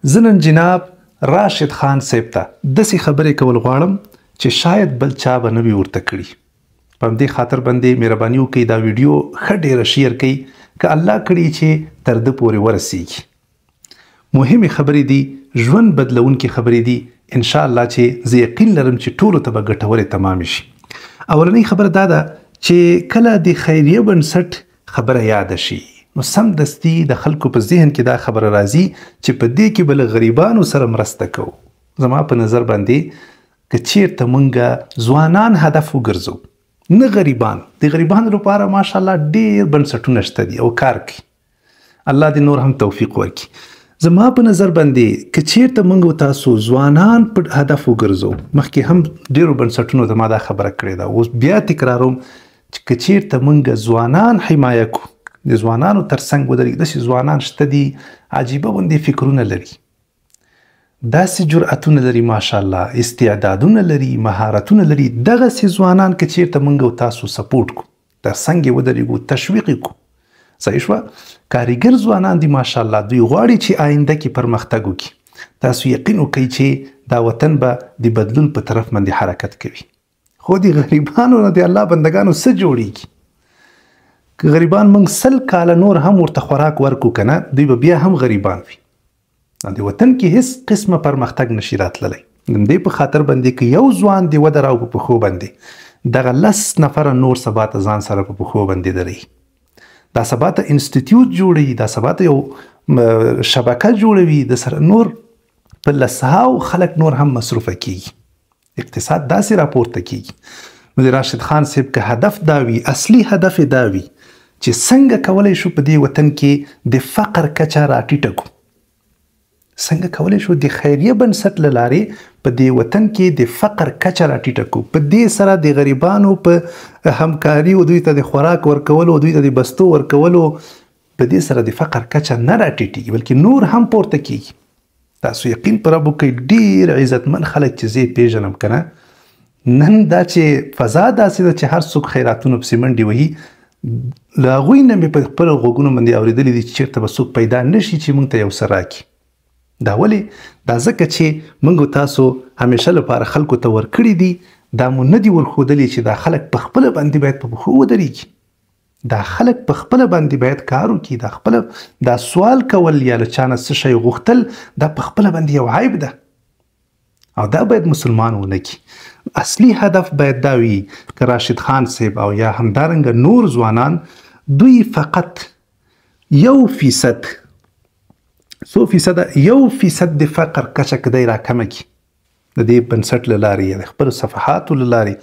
زه نن جناب راشد خان صاحب ته داسې خبرې کول غواړم چې شاید بل چا به نه وي ورته کړي. په همدې خاطر باندې مهرباني وکړئ دا ویډیو ښه ډېره شیر کړئ که الله کړي چې تر ده پورې ورسیږي. مهمې خبرې دي، ژوند بدلونکې خبرې دي، انشاءالله چې زه یقین لرم چې ټولو ته به ګټورې تمامې شي. اولنۍ خبره دا ده چې کله د خیریه بنسټ خبره یاده شي نو سمدستي د خلکو په ذهن کې دا خبره راځي چې په دې کې به له غریبانو سره مرسته کوو. زما په نظر باندې که چیرته موږ ځوانان هدف وګرځو، نه غریبان، د غریبانو لپاره ماشاءالله ډېر بنسټونه شته دي او کار کوي، الله دې نور هم توفیق ورکړي. زما په نظر باندې که چیرته موږ تاسو ځوانان په هدف وګرځو، مخکې هم ډېرو بنسټونو ته ما دا خبره کړې ده، اوس بیا تکراروم چې که چیرته موږ ځوانان حمایه کړو، د ځوانانو تر څنګ ودرېږو. داسې ځوانان شته دي عجیبه غوندې فکرونه لري، داسې جرأتونه لري، ماشاءالله استعدادونه لري، مهارتونه لري. دغسې ځوانان که چیرته موږ او تاسو سپورټ کړو، تر څنګ یې ودرېږو، تشویق یې کړو، صحیح شوه. کارګر ځوانان دي ماشاءالله، دوی غواړي چې آینده کې پرمختګ وکړي. تاسو یقین وکړئ چې دا وطن به د بدلون په طرف باندې حرکت کوي. خو د غریبانو نه د الله بندګانو څه جوړیږي؟ که غریبان موږ 100 کاله نور هم ورته خوراک ورکو که نه، دوی به بیا هم غریبان وي. د وطن کې هیڅ قسمه پرمختګ نشي راتللی. د دې په خاطر باندې که یو ځوان دې ودراو په پښو باندې، دغه 10 نفره نور سبا ته ځان سره په پښو باندې دروي. دا سبا ته انسټیټیوټ جوړوي، دا سبا ته یو شبکه جوړوي، د سره نور په لسهاو خلک نور هم مصروفه کیږي، اقتصاد داسې راپورته کیږي. نو د راشد خان صاحب که هدف دا وي، اصلي هدف یې دا وي چې څنګه کولی شو په دې وطن کې د فقر کچه راټیټه کړو، څنګه کولی شو د خیریه بنسټ له لارې په دې وطن کې د فقر کچه راټیټه کړو. په دې سره د غریبانو په همکاري او دوی ته د خوراک ورکولو او دوی ته د بستو ورکولو، په دې سره د فقر کچه نه راټیټېږي بلکې نور هم پورته کیږي. تاسو یقین پر رب وکړئ، ډېر عزتمن خلک چې زه یې پیژنم که نه، نن دا چې فضا داسې ده چې هر څوک خیراتونو پسې منډې وهي، له هغوی نه مې په خپلو غوږونو باندې اورېدلي دي چې چېرته به څوک پیدا نه شي چې موږ ته یو څه راکړي. دا ولې؟ دا ځکه چې موږ تاسو همیشه لپاره خلکو ته ورکړي دي، دا مو نه دي ورښودلي چې دا خلک په خپله باندې باید په پښو ودرېږي، دا خلک په خپله باندې باید کار وکړي، دا خپله دا سوال کول یا له چا نه څه شی غوښتل دا په خپله باندې یو عیب ده او دا باید مسلمان ونه کړي. اصلي هدف باید دا وي که راشد خان صاحب او یا همدارنګه نور ځوانان دوی فقط 1% 1% د فقر کچه که دی راکمه کړي د دې بنسټ له لارې یا د خپلو صفحاتو له لارې،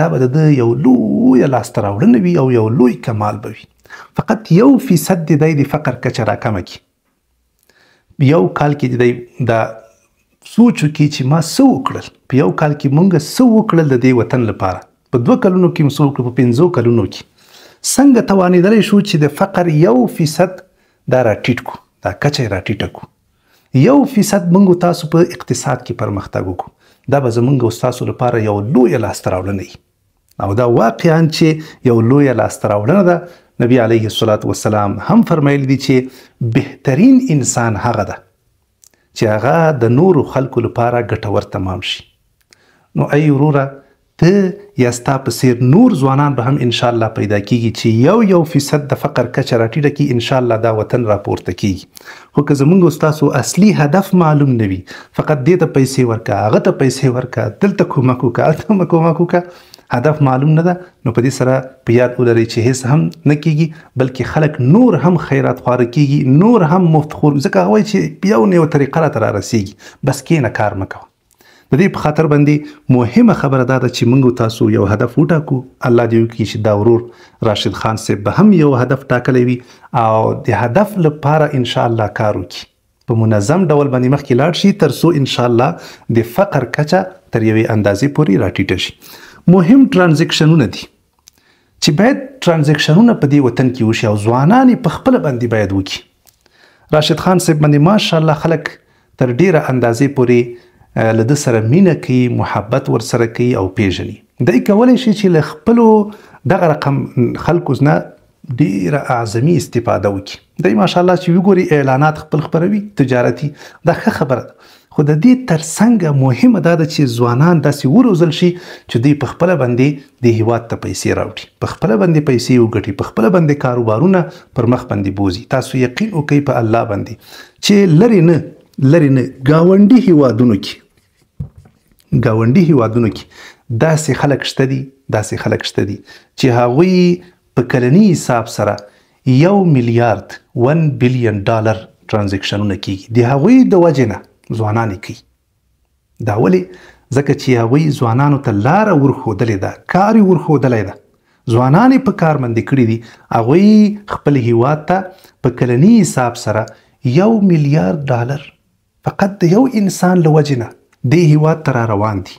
دا به د ده یو لویه لاسته راوړنه وي او یو لوی کمال به وي. فقط 1% د دی د فقر کچه راکمه کړي. یو کال کې د دی دا سوچ وکړي چې ما څه وکړل، په یو کال کې موږ څه وکړل د دې وطن لپاره، په 2 کلونو کې مو څه وکړل، په 5 کلونو کې څنګه توانېدلی شو چې د فقر 1% دا راټیټ کړو، دا کچه یې راټیټه کړو. 1% موږ تاسو په اقتصاد کې پرمختګ وکړو، دا به زموږ او ستاسو لپاره یو لویه لاسته راوړنه وي او دا واقعا چې یو لویه لاسته راوړنه ده. نبی علیه الصلاة والسلام هم فرمایلی دي چې بهترین انسان هغه ده چې هغه د نورو خلکو لپاره ګټور تمام شي. نو ای وروره، ته یا ستا په څېر نور ځوانان به هم انشاءالله پیدا کیږي چې 1% د فقر کچه راټیټه کړي، انشاءالله دا وطن راپورته کیږي. خو که زموږ او ستاسو اصلي هدف معلوم نه وي، فقط دې ته پیسې ورکه، هغه ته پیسې ورکه، دلته کومک وکړه، هلته کومک وکړه، هدف معلوم نه ده، نو په دې سره په یاد ولرئ چې هیڅ هم نه کیږي، بلکې خلک نور هم خیرات خواره کیږي، نور هم مفت خور، ځکه هغه وایي چې په یو نه یو طریقه راته رارسیږي، بس کښېنه کار مه کوه. د دې په خاطر باندې مهمه خبره دا ده چې موږ تاسو یو هدف وټاکو. الله دې وکړي چې دا ورور راشد خان صاحب به هم یو هدف ټاکلی وي او د هدف لپاره انشاءالله کار وکړي، په منظم ډول باندې مخکې لاړ شي تر څو انشاءالله د فقر کچه تر یوې اندازې پورې راټیټه شي. مهم ترانزیکشنونه دي چې باید ترانزیکشنونه په دې وطن کې وشي او ځوانان یې په خپله باندې باید وکړي. راشد خان صاحب باندې ماشاءالله خلک تر ډیره اندازې پورې له ده سره مینه کوي، محبت ورسره کوي او پیژني. دی کولی شي چې له خپلو دغه رقم خلکو نه ډیره اعظمي استفاده وکړي. دی ماشاءالله چې وګوري اعلانات خپل خپروي تجارتي، دا ښه خبره ده. خو د دې ترڅنګ مهمه دا ده چې ځوانان داسې وروزل شي چې دوی په خپله باندې د هیواد ته پیسې راوړي، په خپله باندې پیسې وګټي، په خپله باندې کاروبارونه پر مخ باندې بوزي. تاسو یقین وکړئ په الله باندې چې لرې نه ګاونډي هیوادونو کې داسې خلک شته دي چې هغوی په کلني حساب سره 1 میلیارد $1 بلین ترانزیکشنونه کیږي. د هغوی د وجې نه ځوانان کوي. دا ولې؟ ځکه چې هغوی ځوانانو ته لاره ورښودلې ده، کار یې ورښودلی ده، ځوانان یې په کار باندې کړي دي. هغوی خپل هیواد ته په کلني حساب سره $1 میلیارد فقط د یو انسان له وجې نه دې هیواد ته را روان دي.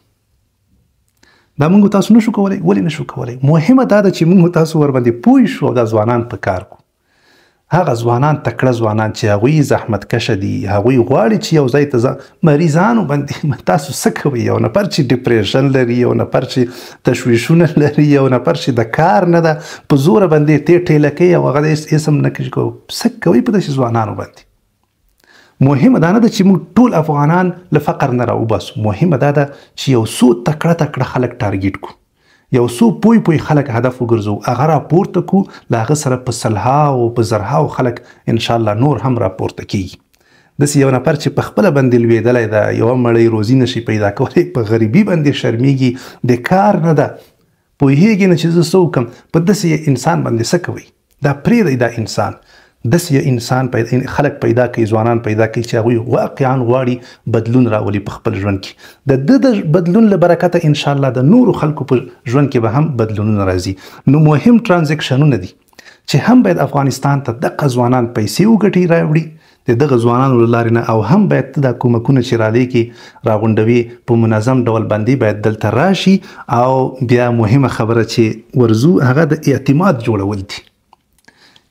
دا موږ تاسو نشو کولی. ولې نشو کولی؟ مهمه دا ده چې موږ تاسو ورباندې پوه شو او دا ځوانان په کار کو. هغه ځوانان تکړه ځوانان چې هغوی زحمت کشه دي، هغوی غواړي چې یو ځای ته مریضانو باندې تاسو څه کوئ؟ یو نفر چې ډپریشن لري، یو نفر چې تشویشونه لري، یو نفر چې د کار نه ده په زوره باندې ټیله کوي او هغه د اسم نه کوي، څه کوي په داسې ځوانانو باندې؟ مهمه دا نه ده چې موږ ټول افغانان له فقر نه راوباسو. مهمه دا ده چې یو څو تکړه خلک ټارګیټ کو، یو څو پوی خلک هدف وګرځو، هغه راپورته کو، له هغه سره په سلهاو په زرهاو خلک انشاءالله نور هم راپورته کیږي. داسې یو نفر چې په خپله باندې لوېدلی ده، یوه مړۍ روزي نشي پیدا کولی، په غریبي باندې شرمیږي، د کار نه ده، پوهیږي نه چې زه څه وکړم، په داسې انسان باندې څه کوئ؟ دا پرېږدئ. دا انسان داسې انسان خلک پیدا کوي، ځوانان پیدا کوي چې هغوی واقعا غواړي بدلون راولي په خپل ژوند کې. د بدلون له برکته انشاءالله د نورو خلکو په ژوند کې به هم بدلونونه راځي. نو مهم ترانزیکشنونه دي چې هم باید افغانستان ته دغه ځوانان پیسې وګټي راوړي د دغه ځوانانو له لارې نه، او هم باید دا کومکونه چې رالیږي راغونډوي په منظم ډول باندې باید دلته راشي. او بیا مهمه خبره چې ورزو هغه د اعتماد جوړول دي.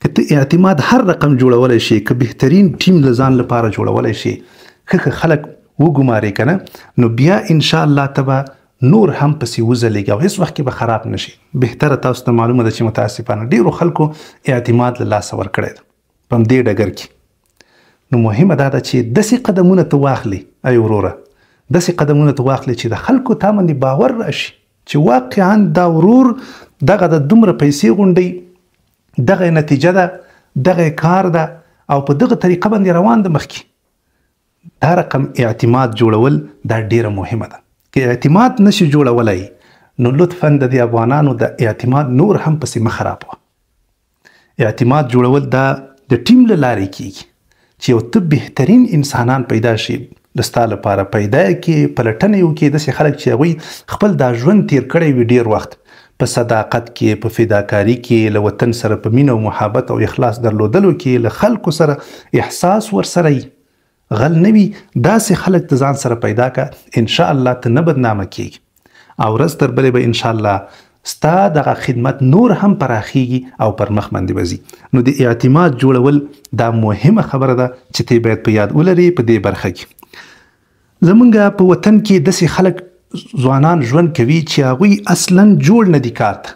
که ته اعتماد هر رقم جوړولی شي، که بهترین ټیم له ځان لپاره جوړولی شي، ښه خلک وګمارې که نه، نو بیا انشاءالله ته به نور هم پسې وځلیږي او هېڅ وخت کې به خراب نه شي. بهتره تاسو ته معلومه ده چې متاسفانه ډېرو خلکو اعتماد له لاسه ورکړی ده په همدې ډګر کې. نو مهمه دا ده چې داسې قدمونه ته واخلي، ای وروره، داسې قدمونه ته واخلي چې د خلکو تا باندې باور راشي چې واقعا دا ورور دغه د دومره پیسې غونډوي، دغه نتیجه ده، دغه کار ده او په دغه طریقه باندې روان ده مخکې. دا رقم اعتماد جوړول دا ډیره مهمه ده. که اعتماد نشي جوړولی نو لطفا د دې افغانانو د اعتماد نور هم پسې مه خرابوه. اعتماد جوړول دا د ټیم له لارې کیږي چې یو ته بهترین انسانان پیدا شي، د ستا لپاره پیدا کړي، پلټنې وکړي، داسې خلک چې هغوی خپل دا ژوند تیر کړی وي ډیر وخت په صداقت کې، په فداکاري کې، له وطن سره په مینه او محبت او اخلاص درلودلو کې، له خلکو سره احساس ورسره وي، غل نه وي، داسې خلک ته ځان سره پیدا کړه، انشاءالله ته نه بدنامه کیږي او ورځ تر بلې به انشاءالله ستا دغه خدمت نور هم پراخیږي او پر مخ باندې وځي. نو د اعتماد جوړول دا مهمه خبره ده چې ته باید په یاد ولري. په دې برخه کې زمونږ په وطن کې داسې خلک ځوانان ژوند کوي چې هغوی اصلا جوړ نه دي کار ته.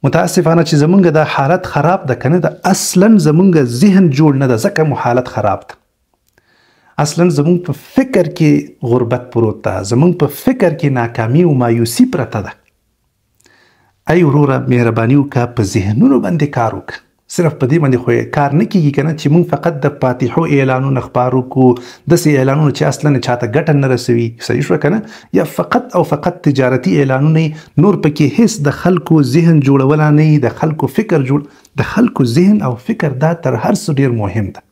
متاسفانه چې زمونږ دا حالت خراب ده که نه ده، اصلا زمونږ ذهن جوړ نه ده، ځکه مو حالت خراب ده. اصلا زمونږ په فکر کې غربت پروت ده، زمونږ په فکر کې ناکامي او مایوسي پرته ده. ای وروره مهرباني وکړه، په ذهنونو باندې کار وکړه. صرف په دې باندې خو کار نه کیږي که نه چې موږ فقط د فاتحو اعلانونه خپاره کړو، داسې اعلانونه چې اصلا چاته ګټه نه رسوي، صحیح شوه که نه، یا فقط او فقط تجارتي اعلانونه، نور پکې هیڅ د خلکو ذهن جوړوله نه، د خلکو فکر د خلکو ذهن او فکر دا تر هر څه ډېر مهم ده.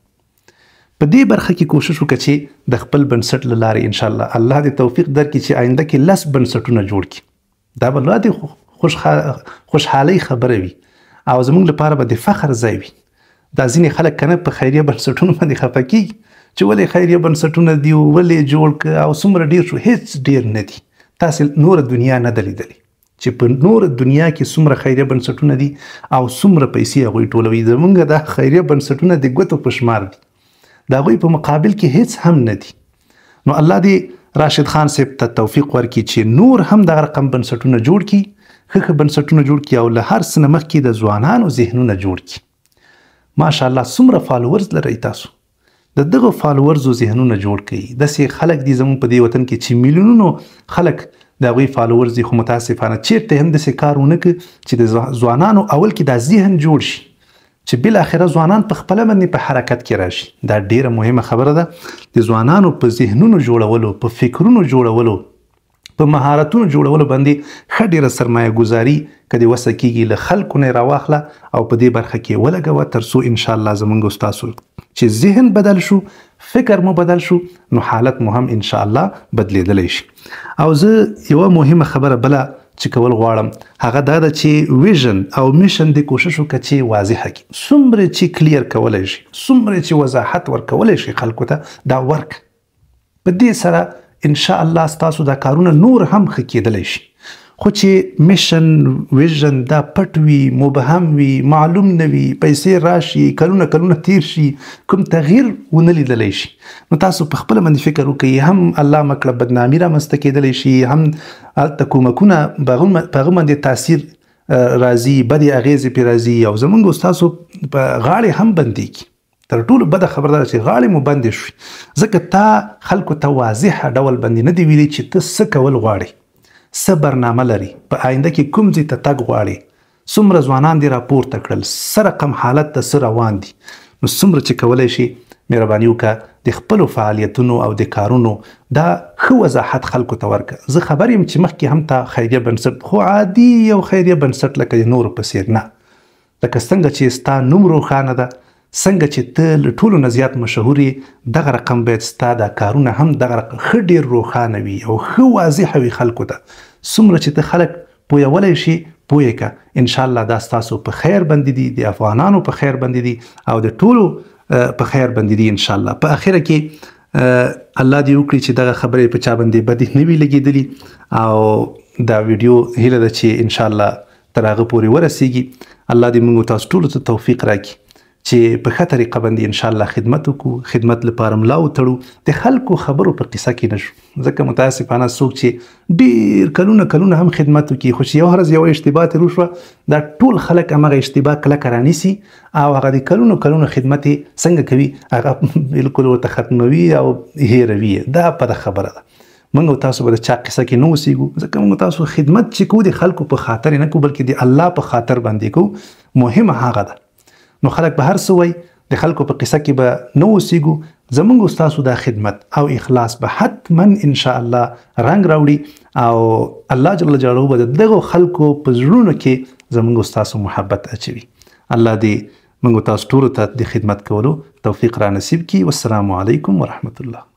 په دې برخه کې کوشش وکړه چې د خپل بنسټ له لارې انشاءالله الله دې توفیق درکړي چې آینده کې 10 بنسټونه جوړ کړي. دا به لا دې خوشحالۍ خبره وي او زمونږ لپاره به د فخر ځای وي. دا ځینې خلک که نه په خیریه بنسټونو باندې خفه کېږي چې ولې خیریه بنسټونه دي، ولې جوړ کړه او څومره ډېر شو. هېڅ ډېر نه دي. تاسې نوره دنیا نه ده لیدلې چې په نوره دنیا کې څومره خیریه بنسټونه دي او څومره پیسې هغوی ټولوي. زمونږ دا خیریه بنسټونه د ګوتو په شمار دي، د هغوی په مقابل کې هېڅ هم نه دي. نو الله دې راشد خان صاحب ته توفیق ورکړي چې نور هم دغه رقم بنسټونه جوړ کړي، ښه بنسټونه جوړ کړي او له هر څه نه مخکې د ځوانانو ذهنونه جوړ کړي. ماشاءالله څومره فالوورز لرئ تاسو، د دغه فالوورزو ذهنونه جوړ کړي. داسې خلک دي زموږ په دې وطن کې چې میلیونونو خلک د هغوی فالوورز دي، خو متاسفانه چیرته هم داسې کار ونه کړي چې د ځوانانو اول کې دا ذهن جوړ شي چې بالاخره ځوانان په خپله باندې په حرکت کې راشي. دا ډیره مهمه خبره ده. د ځوانانو په ذهنونو جوړولو، په فکرونو جوړولو، په مهارتونو جوړولو باندې ښه ډیره سرمایه ګزاري که دې وسه کېږي له خلکو نه یې راواخله او په دې برخه کې ولګوه، تر څو انشاءالله زموږ ستاسو چې ذهن بدل شو، فکر مو بدل شو، نو حالت مو هم انشاءالله بدلیدلی شي. او زه یوه مهمه خبره بله چې کول غواړم هغه دا ده چې ویژن او میشن دې کوشش وکړه چې واضحه کړي. څومره چې کلیر کولی شي، څومره چې وضاحت ورکولی شي خلکو ته، دا ورک. په دې سره انشاءالله ستاسو دا کارونه نور هم ښه کېدلی شي. خو چې میشن ویژن دا پټ وي، مبهم وي، معلوم نه وي، پیسې راشي، کلونه تیر شي، کوم تغییر ونه لیدلی شي، نو تاسو په خپله باندې فکر وکړئ، هم الله مکړه بدنامي رامنځته کېدلی شي، هم هلته کومکونه په هغه باندې تاثیر راځي، بدې اغیزې پرې راځي او زموږ ستاسو په غاړې هم بندېږي. تر ټولو بده خبره ده چې غاړې مو بندې شوي، ځکه تا خلکو ته واضح ډول باندې نه دی ویلي چې ته څه کول غواړې، څه برنامه لري، په آینده کې کوم ځای ته تګ غواړې، څومره ځوانان دې راپورته کړل، څه رقم حالت ته څه روان دي. نو څومره چې کولی شي مهرباني وکړه د خپلو فعالیتونو او د کارونو دا ښه وضاحت خلکو ته ورکړه. زه خبر یم چې مخکې هم تا خیریه بنسټ، خو عادي یو خیریه بنسټ لکه د نورو په څېر نه، لکه څنګه چې ستا نوم روښانه ده، څنګه چې ته له ټولو نه زیات مشهور یې، دغه رقم باید ستا دا کارونه هم دغه رقم ښه ډېر روښانه وي او ښه واضحه وي خلکو ته. څومره چې ته خلک پوهولی شي پوهې کړه، انشاءالله دا ستاسو په خیر باندې دي، د افغانانو په خیر باندې دي او د ټولو په خیر باندې دي انشاءالله. په اخره کې الله دې وکړي چې دغه خبرې په چا باندې بدې نه وي لګېدلي او دا ویډیو هیله ده چې انشاءالله تر هغه پورې ورسیږي. الله دې موږ تاسو ټولو ته توفیق راکړي چې په ښه طریقه باندې انشاءالله خدمت وکړو، خدمت لپاره ملا وتړو، د خلکو خبرو په قصه کې نه شو. ځکه متاسفانه څوک چې ډېر کلونه هم خدمت وکړي، خو چې یو ورځ یوه اشتباه ترې وشوه، دا ټول خلک همغه اشتباه کلکه رانیسي او هغه د کلونو خدمت یې څنګه کوي، هغه بالکل ورته ختموي او هېروي. دا بده خبره ده. موږ او تاسو به د چا قصه کې نه اوسېږو، ځکه موږ تاسو خدمت چې کوو د خلکو په خاطر نه کوو، بلکې د الله په خاطر باندې کوو. مهمه هغه ده. نو خلک به هر څه وایي، د خلکو په قصه کې به نه اوسېږو. زموږ ستاسو دا خدمت او اخلاص به حتما انشاءالله رنګ راوړي او الله جل جلاله به د دغو خلکو په زړونو کې زموږ ستاسو محبت اچوي. الله دې موږ تاسو ټولو ته د خدمت کولو توفیق را نصیب کړي. والسلام علیکم ورحمة الله.